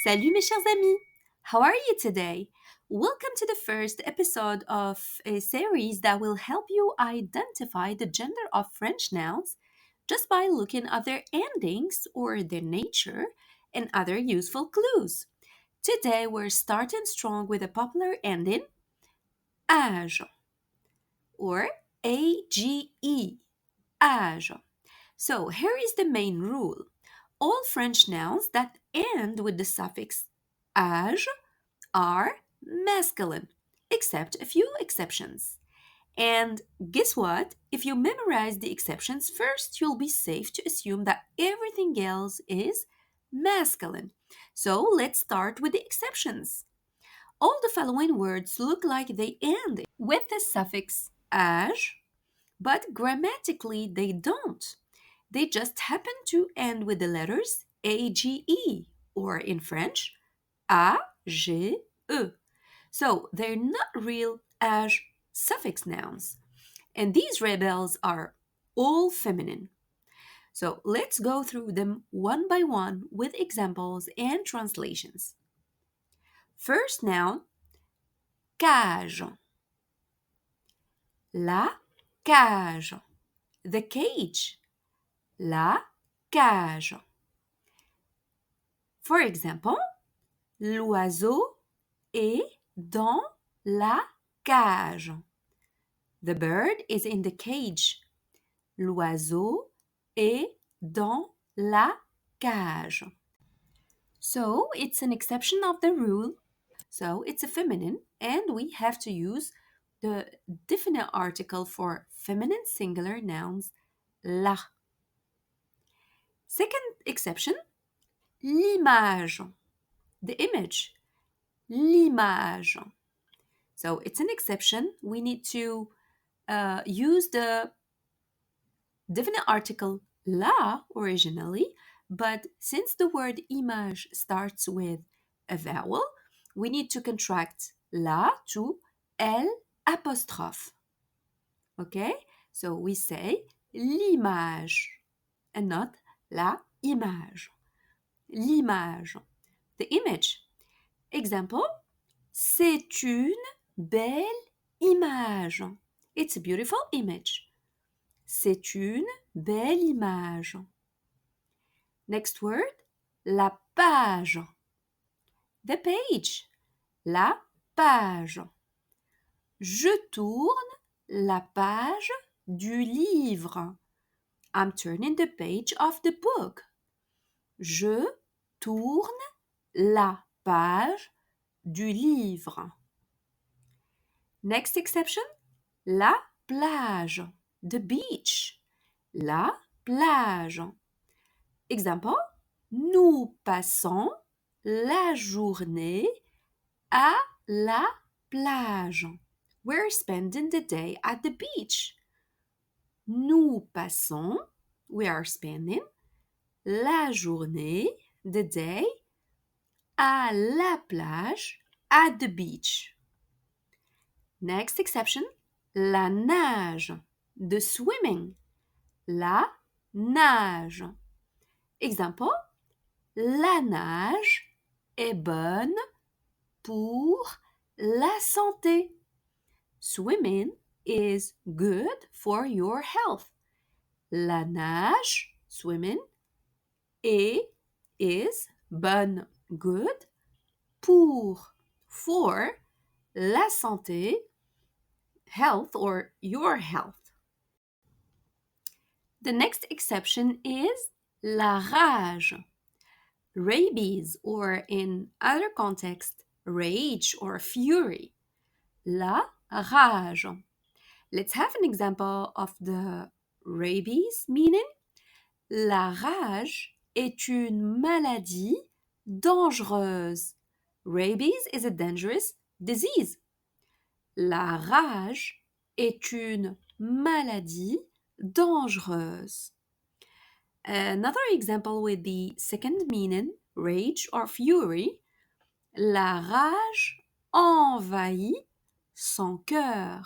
Salut mes chers amis! How are you today? Welcome to the first episode of a series that will help you identify the gender of French nouns just by looking at their endings or their nature and other useful clues. Today we're starting strong with a popular ending, âge or age, âge. So here is the main rule. All French nouns that end with the suffix âge are masculine, except a few exceptions. And guess what? If you memorize the exceptions first, you'll be safe to assume that everything else is masculine. So let's start with the exceptions. All the following words look like they end with the suffix âge, but grammatically they don't. They just happen to end with the letters age, or in French, age. So they're not real âge suffix nouns. And these rebels are all feminine. So let's go through them one by one with examples and translations. First noun, cage. La cage. The cage. La cage. For example, l'oiseau est dans la cage. The bird is in the cage. L'oiseau est dans la cage. So it's an exception of the rule. So it's a feminine, and we have to use the definite article for feminine singular nouns, la. Second exception, l'image, the image, l'image. So it's an exception. We need to use the definite article la originally, but since the word image starts with a vowel, we need to contract la to L apostrophe. Okay? So we say l'image and not la image. L'image, the image. Example, c'est une belle image. It's a beautiful image. C'est une belle image. Next word, la page. The page. La page. Je tourne la page du livre. I'm turning the page of the book. Je tourne la page du livre. Next exception, la plage, the beach. La plage. Exemple, nous passons la journée à la plage. We're spending the day at the beach. Nous passons, we are spending, la journée, the day, à la plage, at the beach. Next exception, la nage, the swimming. La nage. Exemple, la nage est bonne pour la santé. Swimming is good for your health. La nage, swimming, est, is, bonne, good, pour, for, la santé, health or your health. The next exception is la rage. Rabies, or in other contexts, rage or fury. La rage. Let's have an example of the rabies meaning. La rage est une maladie dangereuse. Rabies is a dangerous disease. La rage est une maladie dangereuse. Another example with the second meaning, rage or fury. La rage envahit son cœur.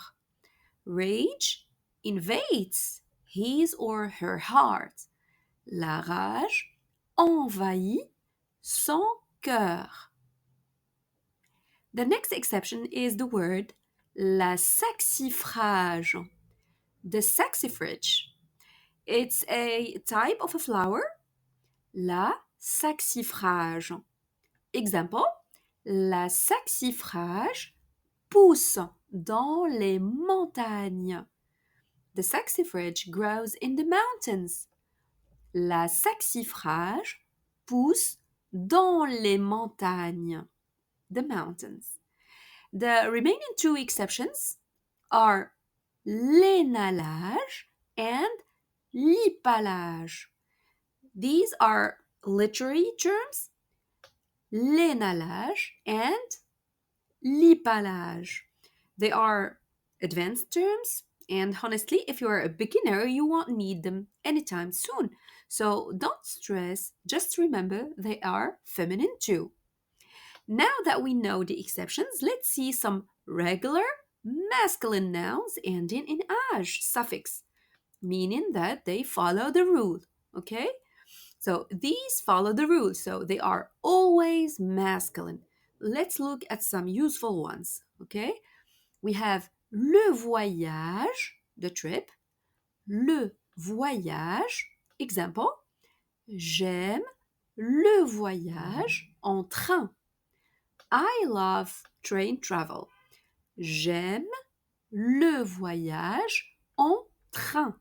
Rage invades his or her heart. La rage envahit son cœur. The next exception is the word la saxifrage. The saxifrage. It's a type of a flower. La saxifrage. Example, la saxifrage pousse dans les montagnes. The saxifrage grows in the mountains. La saxifrage pousse dans les montagnes. The mountains. The remaining two exceptions are l'énalage and l'hypalage. These are literary terms, l'énalage and l'hypalage. They are advanced terms, and honestly, if you are a beginner, you won't need them anytime soon. So don't stress, just remember they are feminine too. Now that we know the exceptions, let's see some regular masculine nouns ending in age suffix, meaning that they follow the rule. Okay? So these follow the rule, so they are always masculine. Let's look at some useful ones. Okay? We have le voyage, the trip, le voyage. Example, j'aime le voyage en train. I love train travel. J'aime le voyage en train.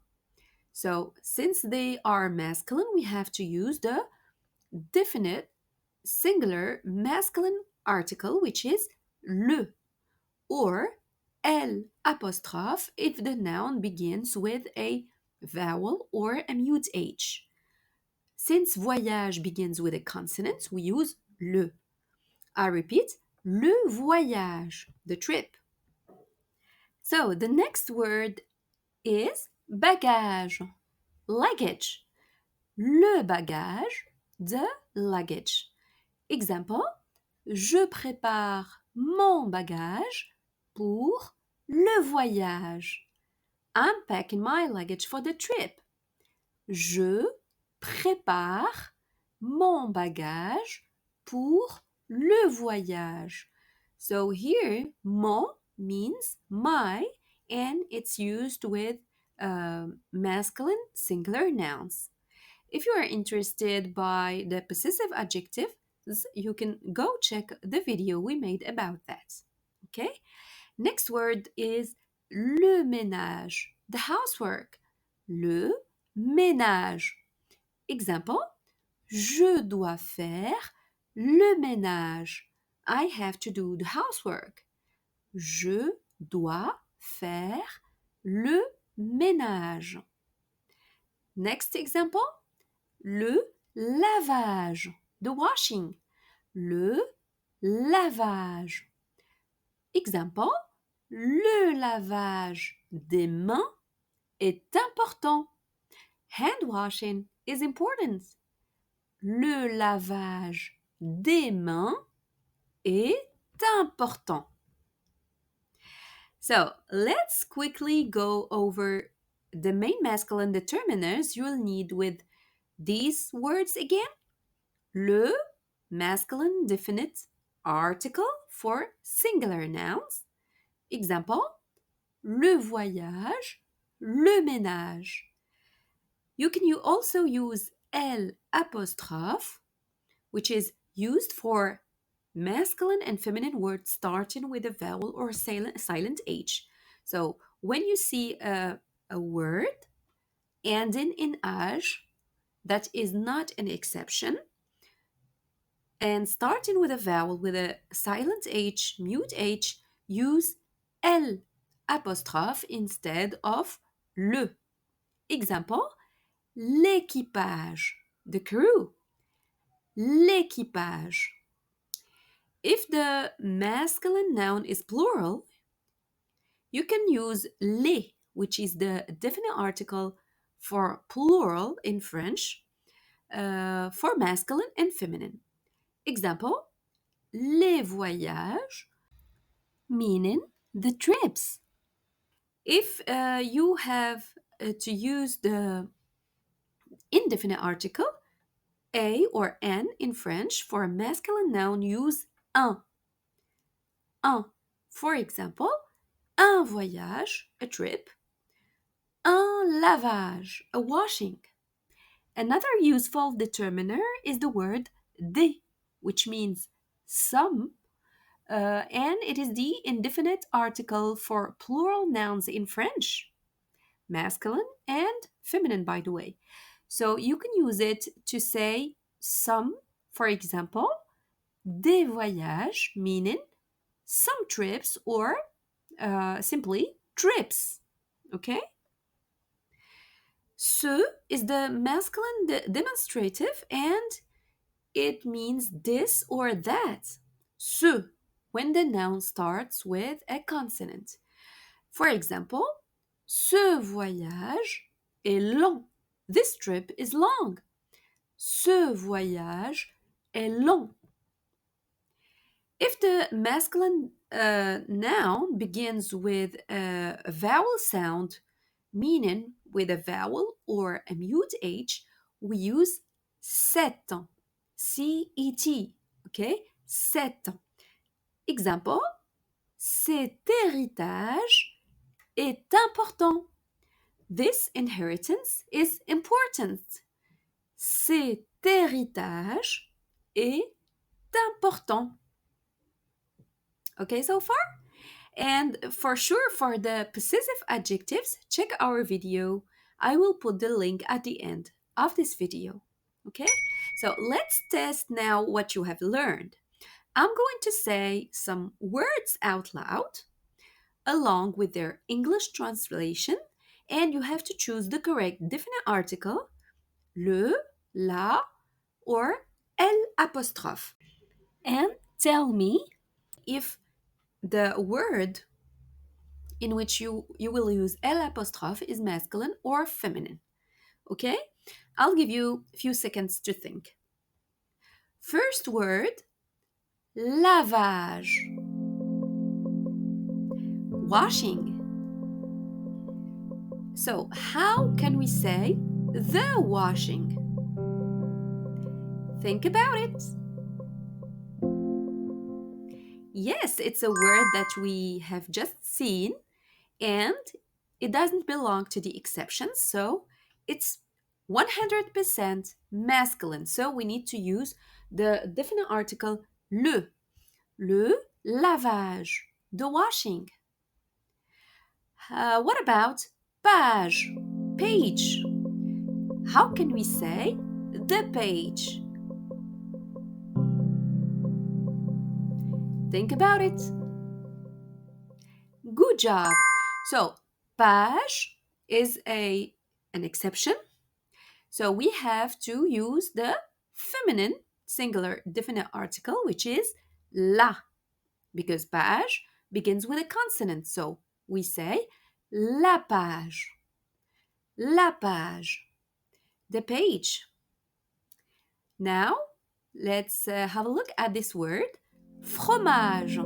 So, since they are masculine, we have to use the definite singular masculine article, which is le, or L apostrophe if the noun begins with a vowel or a mute H. Since voyage begins with a consonant, we use le. I repeat, le voyage, the trip. So the next word is bagage, luggage. Le bagage, the luggage. Example, je prépare mon bagage pour le voyage. I'm packing my luggage for the trip. Je prépare mon bagage pour le voyage. So here, mon means my, and it's used with masculine singular nouns. If you are interested by the possessive adjectives, you can go check the video we made about that. Okay? Next word is le ménage, the housework. Le ménage. Example, je dois faire le ménage. I have to do the housework. Je dois faire le ménage. Next example, le lavage, the washing. Le lavage. Example, le lavage des mains est important. Hand washing is important. Le lavage des mains est important. So let's quickly go over the main masculine determiners you'll need with these words again. Le masculine definite article for singular nouns. Example, le voyage, le ménage. You can also use L apostrophe, which is used for masculine and feminine words starting with a vowel or silent H. So when you see a word ending in age, that is not an exception. And starting with a vowel with a silent H, mute H, use L apostrophe instead of le. Example, l'équipage, the crew. L'équipage. If the masculine noun is plural, you can use les, which is the definite article for plural in French, for masculine and feminine. Example, les voyages, meaning the trips. If you have to use the indefinite article, A or N in French for a masculine noun use un. Un. For example, un voyage, a trip. Un lavage, a washing. Another useful determiner is the word des, which means some, and it is the indefinite article for plural nouns in French, masculine and feminine, by the way. So you can use it to say some, for example, des voyages, meaning some trips, or simply trips. Okay? Ce is the masculine demonstrative and it means this or that. Ce, when the noun starts with a consonant. For example, ce voyage est long. This trip is long. Ce voyage est long. If the masculine noun begins with a vowel sound, meaning with a vowel or a mute H, we use cet, C-E-T, okay? Cet. Example, cet héritage est important. This inheritance is important. Cet héritage est important. Okay, so far? And for sure, for the possessive adjectives, check our video. I will put the link at the end of this video. Okay? So let's test now what you have learned. I'm going to say some words out loud along with their English translation, and you have to choose the correct definite article, le, la, or l apostrophe. And tell me if the word in which you will use L apostrophe is masculine or feminine. Okay? I'll give you a few seconds to think. First word, lavage. Washing. So, how can we say the washing? Think about it. Yes, it's a word that we have just seen and it doesn't belong to the exceptions, so it's 100% masculine. So we need to use the definite article le lavage, the washing. What about page, page? How can we say the page? Think about it. Good job. So, page is an exception. So, we have to use the feminine singular definite article, which is la, because page begins with a consonant. So, we say la page. La page. The page. Now, let's have a look at this word fromage.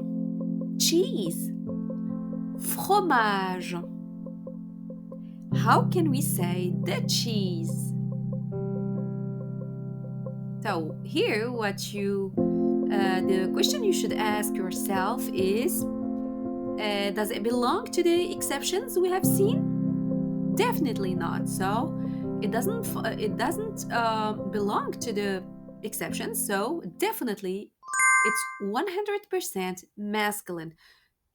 Cheese. Fromage. How can we say the cheese? So here, the question you should ask yourself is: does it belong to the exceptions we have seen? Definitely not. So it doesn't belong to the exceptions. So definitely, it's 100% masculine.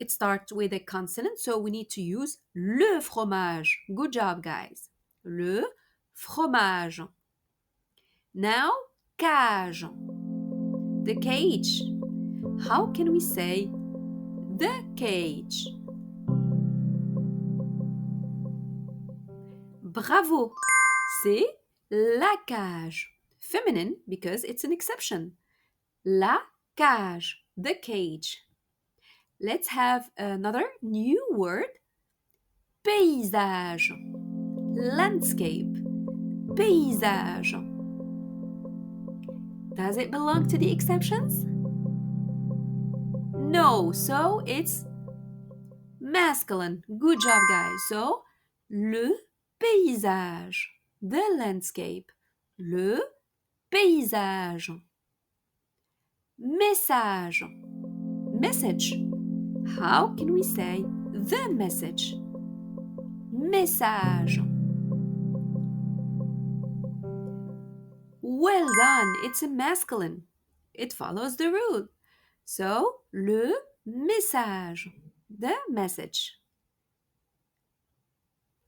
It starts with a consonant, so we need to use le fromage. Good job, guys. Le fromage. Now, cage. The cage. How can we say the cage? Bravo. C'est la cage. Feminine because it's an exception. La cage. The cage. Let's have another new word. Paysage. Landscape. Paysage. Does it belong to the exceptions? No, so it's masculine. Good job, guys. So, le paysage, the landscape. Le paysage, message, message. How can we say the message? Message. Well done, it's a masculine. It follows the rule. So, le message, the message.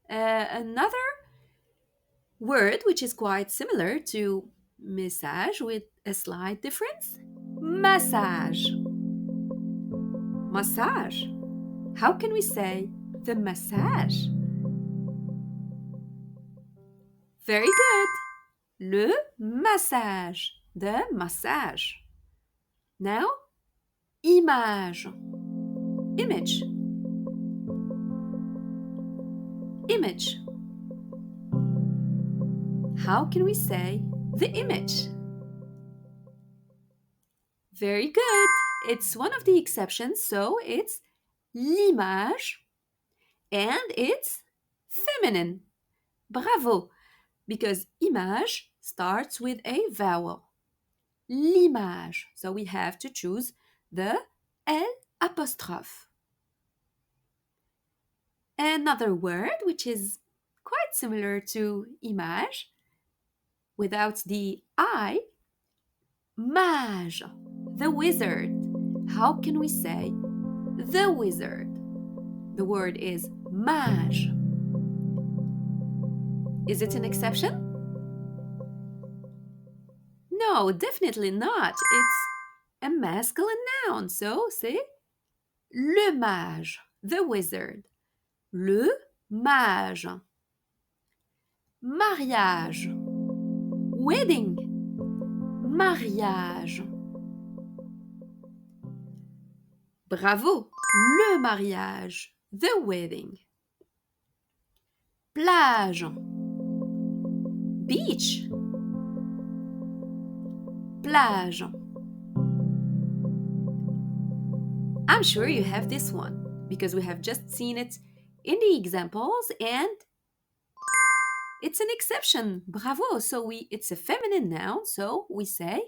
Another word which is quite similar to message with a slight difference, massage. Massage. How can we say the massage? Very good. Le massage, the massage. Now, image. Image. Image. How can we say the image? Very good. It's one of the exceptions, so it's l'image and it's feminine. Bravo! Because image starts with a vowel. L'image. So we have to choose the L apostrophe. Another word which is quite similar to image without the I, mage, the wizard. How can we say the wizard? The word is mage. Is it an exception? No, definitely not. It's a masculine noun. So c'est le mage, the wizard. Le mage. Mariage. Wedding. Mariage. Bravo, le mariage, the wedding. Plage. Beach. Plage. I'm sure you have this one because we have just seen it in the examples and it's an exception. Bravo. So it's a feminine noun, so we say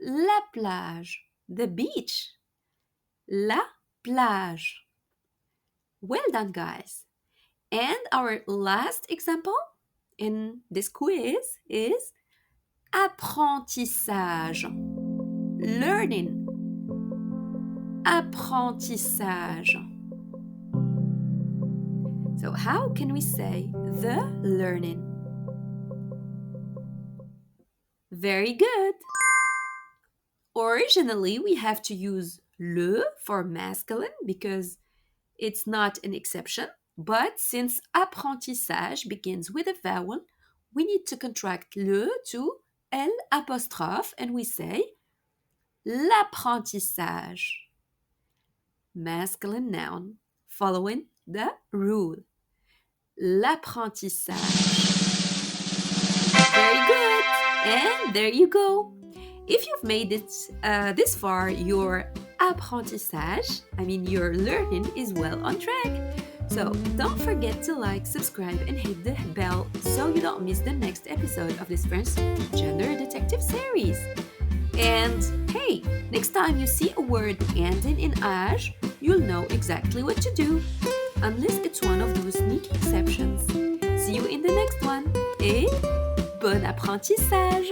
la plage, the beach. La plage. Well done, guys. And our last example in this quiz is apprentissage. Learning. Apprentissage. So how can we say the learning? Very good. Originally, we have to use le for masculine because it's not an exception. But since apprentissage begins with a vowel, we need to contract le to L apostrophe and we say l'apprentissage. Masculine noun following the rule. L'apprentissage. Very good. And there you go. If you've made it this far, your apprentissage, your learning is well on track. So don't forget to like, subscribe, and hit the bell so you don't miss the next episode of this French Gender Detective series. And hey, next time you see a word ending in age, you'll know exactly what to do, unless it's one of those sneaky exceptions. See you in the next one, et bon apprentissage!